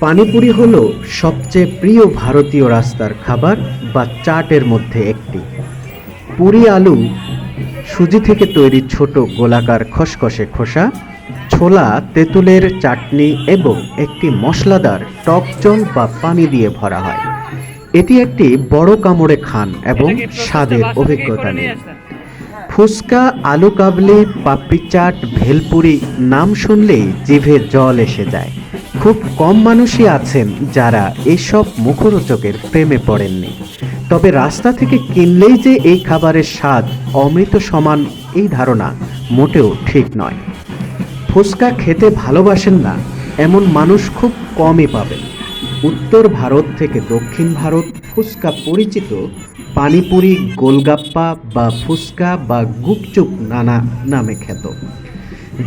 পানিপুরি হলো সবচেয়ে প্রিয় ভারতীয় রাস্তার খাবার বা চাটের মধ্যে একটি। পুরি আলু, সুজি থেকে তৈরি ছোট গোলাকার খসখসে খোসা, ছোলা, তেঁতুলের চাটনি এবং একটি মশলাদার টক জল বা পানি দিয়ে ভরা হয়। এটি একটি বড় কামড়ে খান এবং স্বাদের অভিজ্ঞতা নিন। ফুচকা, আলুকাবলি, পাপড়ি চাট, ভেলপুরি নাম শুনলেই জিভে জল এসে যায়। খুব কম মানুষই আছেন যারা এসব মুখরোচকের প্রেমে পড়েননি। তবে রাস্তা থেকে কিনলেই যে এই খাবারের স্বাদ অমৃত সমান, এই ধারণা মোটেও ঠিক নয়। ফুচকা খেতে ভালোবাসেন না এমন মানুষ খুব কমই পাবেন। উত্তর ভারত থেকে দক্ষিণ ভারত ফুচকা পরিচিত পানিপুরি, গোলগাপ্পা বা ফুচকা বা গুপচুপ নানা নামে খ্যাত।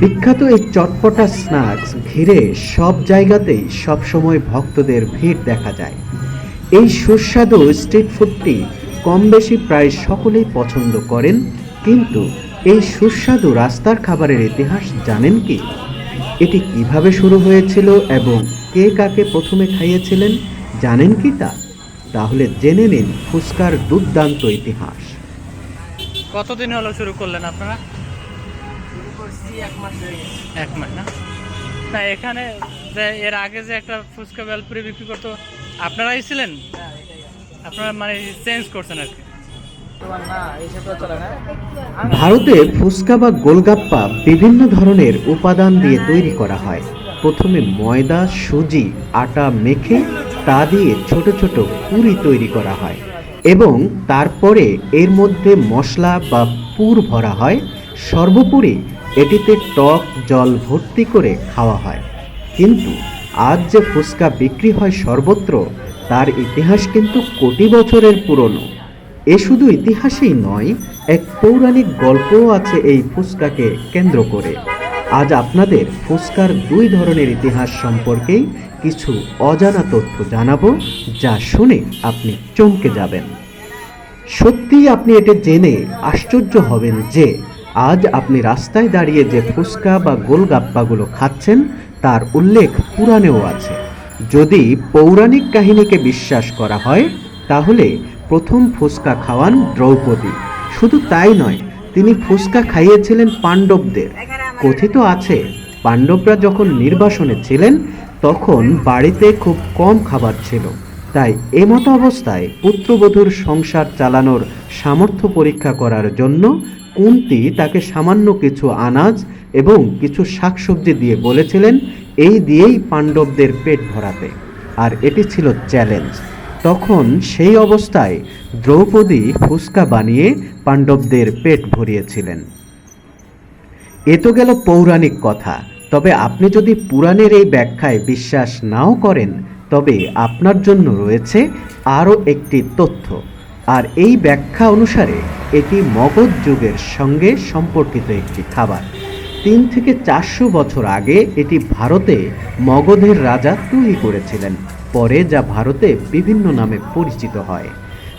বিখ্যাত এই চটপটা স্ন্যাক্স ঘিরে সব জায়গাতেই সবসময় ভক্তদের ভিড় দেখা যায়। এই সুস্বাদু স্ট্রিট ফুডটি কম বেশি প্রায় সকলেই পছন্দ করেন, কিন্তু এই সুস্বাদু রাস্তার খাবারের ইতিহাস জানেন কি? এটি কিভাবে শুরু হয়েছিল এবং কে কাকে প্রথমে খাইয়েছিলেন জানেন কি তা? তাহলে জেনে নিন ফুচকার দুর্দান্ত ইতিহাস। কতদিন হলো শুরু করলেন আপনারা? শুরু করছি 1 মাস হয়ে গেছে। 1 মাস না? না, এখানে যে এর আগে যে একটা ফুচকা বেলপুরি বিক্রি করতো, আপনারাই ছিলেন? হ্যাঁ, এটাই আছে। আপনারা মানে চেঞ্জ করছেন আর কি? তোমার না এইসব তো চলে না। ভারতে ফুচকা বা গোলগাপ্পা বিভিন্ন ধরনের উপাদান দিয়ে তৈরি করা হয়। প্রথমে ময়দা, সুজি, আটা মেখে তা দিয়ে ছোট ছোট পুরি তৈরি করা হয় এবং তারপরে এর মধ্যে মশলা বা পুর ভরা হয়। সর্বোপরি এটিতে টক জল ভর্তি করে খাওয়া হয়। কিন্তু আজ যে ফুচকা বিক্রি হয় সর্বত্র, তার ইতিহাস কিন্তু কোটি বছরের পুরনো। এ শুধু ইতিহাসই নয়, এক পৌরাণিক গল্পও আছে এই ফুচকাকে কেন্দ্র করে। আজ আপনাদের ফুচকার 2 ধরনের ইতিহাস সম্পর্কেই কিছু অজানা তথ্য জানাবো, যা শুনে আপনি চমকে যাবেন। সত্যিই আপনি এটা জেনে আশ্চর্য হবেন যে আজ আপনি রাস্তায় দাঁড়িয়ে যে ফুচকা বা গোলগাপ্পাগুলো খাচ্ছেন তার উল্লেখ পুরাণেও আছে। যদি পৌরাণিক কাহিনীকে বিশ্বাস করা হয়, তাহলে প্রথম ফুচকা খাওয়ান দ্রৌপদী। শুধু তাই নয়, তিনি ফুচকা খাইয়েছিলেন পাণ্ডবদের। কথিত আছে, পাণ্ডবরা যখন নির্বাসনে ছিলেন তখন বাড়িতে খুব কম খাবার ছিল, তাই এমতো অবস্থায় পুত্রবধূর সংসার চালানোর সামর্থ্য পরীক্ষা করার জন্য কুন্তী তাকে সামান্য কিছু আনাজ এবং কিছু শাকসবজি দিয়ে বলেছিলেন এই দিয়েই পাণ্ডবদের পেট ভরাতে। আর এটি ছিল চ্যালেঞ্জ। তখন সেই অবস্থায় দ্রৌপদী ফুচকা বানিয়ে পাণ্ডবদের পেট ভরিয়েছিলেন। এ তো গেল পৌরাণিক কথা। তবে আপনি যদি পুরাণের এই ব্যাখ্যায় বিশ্বাস নাও করেন, তবে আপনার জন্য রয়েছে আরও একটি তথ্য। আর এই ব্যাখ্যা অনুসারে এটি মগধ যুগের সঙ্গে সম্পর্কিত একটি খাবার। 3 থেকে 400 বছর আগে এটি ভারতে মগধের রাজা তৈরি করেছিলেন, পরে যা ভারতে বিভিন্ন নামে পরিচিত হয়।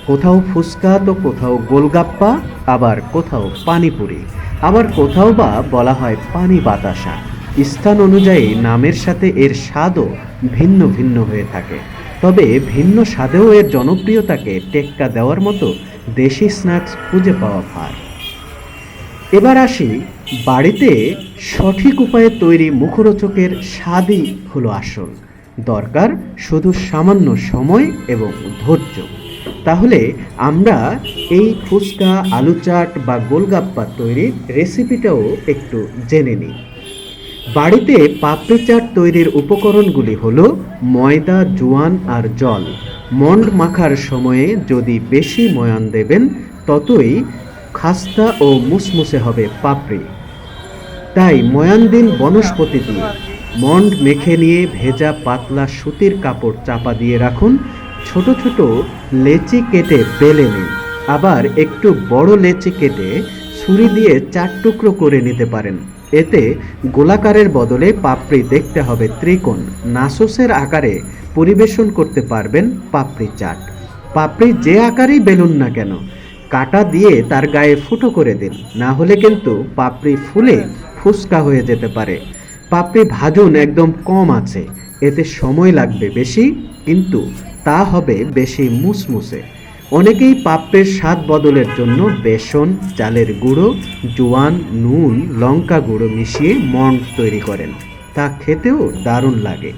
কোথাও ফুচকা, তো কোথাও গোলগাপ্পা, আবার কোথাও পানিপুরি, আবার কোথাও বা বলা হয় পানি বাতাসা। স্থান অনুযায়ী নামের সাথে এর স্বাদও ভিন্ন ভিন্ন হয়ে থাকে। তবে ভিন্ন স্বাদেও এর জনপ্রিয়তাকে টেক্কা দেওয়ার মতো দেশি স্ন্যাক্স খুঁজে পাওয়া ভার। এবার আসি, বাড়িতে সঠিক উপায়ে তৈরি মুখরোচকের স্বাদই হলো আসল। দরকার শুধু সামান্য সময় এবং ধৈর্য। তাহলে আমরা এই ফুচকা, আলু চাট বা গোলগাপ্পা তৈরির রেসিপিটাও একটু জেনে নিই। বাড়িতে পাপড়ি চাট তৈরির উপকরণগুলি হলো ময়দা, জোয়ান আর জল। মন্ড মাখার সময়ে যদি বেশি ময়ান দেবেন, ততই খাস্তা ও মুসমুসে হবে পাপড়ি। তাই ময়ান দিন বনস্পতি দিয়ে। মন্ড মেখে নিয়ে ভেজা পাতলা সুতির কাপড় চাপা দিয়ে রাখুন। ছোট ছোট লেচি কেটে বেলে নিন। আবার একটু বড় লেচি কেটে ছুরি দিয়ে 4 টুকরো করে নিতে পারেন। এতে গোলাকারের বদলে পাপড়ি দেখতে হবে ত্রিকোণ। নাসোসের আকারে পরিবেশন করতে পারবেন পাপড়ি চাট। পাপড়ি যে আকারেই বেলুন না কেন, কাটা দিয়ে তার গায়ে ফুটো করে দিন, না হলে কিন্তু পাপড়ি ফুলে ফুচকা হয়ে যেতে পারে। পাপড়ি ভাজুন একদম কম আছে, এতে সময় লাগবে বেশি, কিন্তু তা হবে বেশি মুসমুসে। অনেকেই পাপড়ির স্বাদ বদলের জন্য বেসন, চালের গুঁড়ো, জোয়ান, নুন, লঙ্কা গুঁড়ো মিশিয়ে মন্ড তৈরি করেন। তা খেতেও দারুণ লাগে।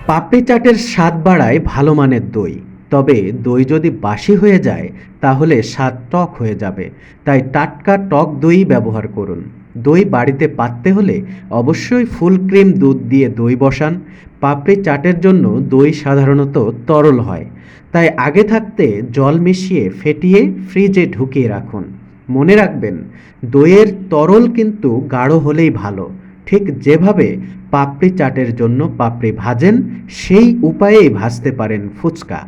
পাপড়ি চাটের স্বাদ বাড়ায় ভালো মানের দই। তবে দই যদি বাসি হয়ে যায় তাহলে স্বাদ টক হয়ে যাবে। তাই টাটকা টক দই ব্যবহার করুন। দই বাড়িতে পাততে হলে অবশ্যই ফুল ক্রিম দুধ দিয়ে দই বসান। পাপড়ি চাটের জন্য দই সাধারণত তরল হয়, তাই আগে থাকতে জল মিশিয়ে ফেটিয়ে ফ্রিজে ঢুকিয়ে রাখুন। মনে রাখবেন, দইয়ের তরল কিন্তু গাঢ় হলেই ভালো। ঠিক যেভাবে পাপড়ি চাটের জন্য পাপড়ি ভাজেন, সেই উপায়েই ভাজতে পারেন ফুচকা।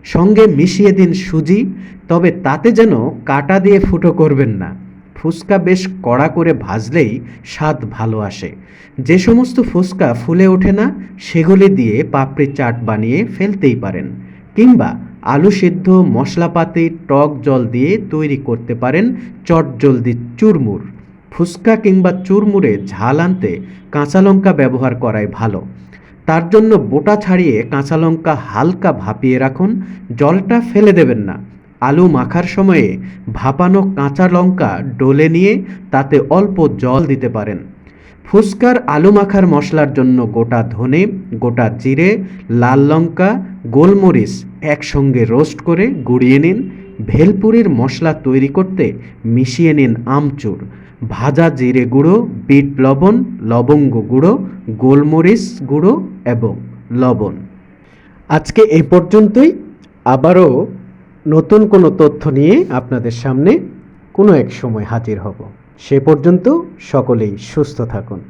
সঙ্গে মিশিয়ে দিন সুজি, তবে তাতে যেন কাঁটা দিয়ে ফুটো করবেন না। ফুচকা বেশ কড়া করে ভাজলেই স্বাদ ভালো আসে। যে সমস্ত ফুচকা ফুলে ওঠে না, সেগুলি দিয়ে পাপড়ি চাট বানিয়ে ফেলতেই পারেন, কিংবা আলু সিদ্ধ, মশলাপাতি, টক জল দিয়ে তৈরি করতে পারেন চটজলদি চুরমুর। ফুচকা কিংবা চুরমুরে ঝাল আনতে কাঁচা লঙ্কা ব্যবহার করাই ভালো। তার জন্য বোটা ছাড়িয়ে কাঁচা লঙ্কা হালকা ভাপিয়ে রাখুন, জলটা ফেলে দেবেন না। আলু মাখার সময়ে ভাপানো কাঁচা লঙ্কা ডলে নিয়ে তাতে অল্প জল দিতে পারেন। ফুচকার আলু মাখার মশলার জন্য গোটা ধনে, গোটা জিরে, লাল লঙ্কা, গোলমরিচ একসঙ্গে রোস্ট করে গুঁড়িয়ে নিন। ভেলপুরির মশলা তৈরি করতে মিশিয়ে নিন আমচুর, ভাজা জিরে গুঁড়ো, বিট লবণ, লবঙ্গ গুঁড়ো, গোলমরিচ গুঁড়ো এবং লবণ। আজকে এই পর্যন্তই। আবারও নতুন কোনো তথ্য নিয়ে আপনাদের সামনে কোনো এক সময় হাজির হব। সে পর্যন্ত সকলেই সুস্থ থাকুন।